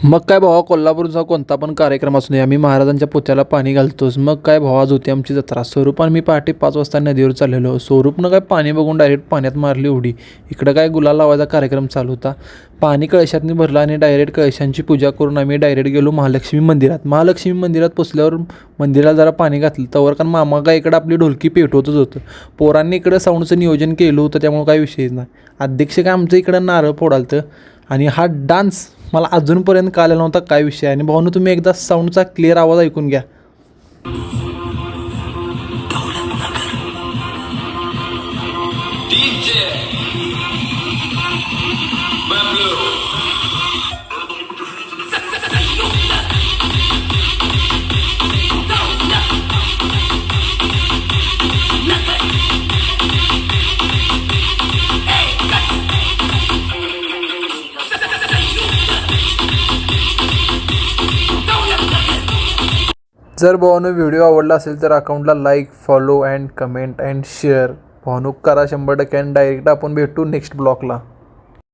मग काय भावा, कोल्हापूरचा कोणता पण कार्यक्रम असू नये आम्ही महाराजांच्या पुतळ्याला पाणी घालतोच. मग काय भावा, आज होती आमची जत्रा. स्वरूपान मी पहाटे 5 वाजता नदीवर चाललेलो. स्वरूपनं काय पाणी बघून डायरेक्ट पाण्यात मारली उडी. इकडं काय गुलाल लावायचा कार्यक्रम चालू होता. पाणी कळशातनी भरलं आणि डायरेक्ट कळशांची पूजा करून आम्ही डायरेक्ट गेलो महालक्ष्मी मंदिरात. महालक्ष्मी मंदिरात पोचल्यावर मंदिराला जरा पाणी घातलं. तवर कारण मामा काय इकडं आपली ढोलकी पेटवतच होतं. पोरांनी इकडं साऊंडचं नियोजन केलं होतं, त्यामुळे काही विषयच नाही. अध्यक्ष काय आमचं इकडं नारळ फोडालतं आणि हा डान्स मला अजूनपर्यंत कळलेला नव्हता काय विषय आहे. आणि भाऊनं तुम्ही एकदा साऊंडचा क्लिअर आवाज ऐकून घ्या. जर भावानं व्हिडिओ आवडला असेल तर अकाउंटला like, follow and comment and share भावनूक करा 100%. आणि डायरेक्ट आपण भेटू नेक्स्ट ब्लॉगला.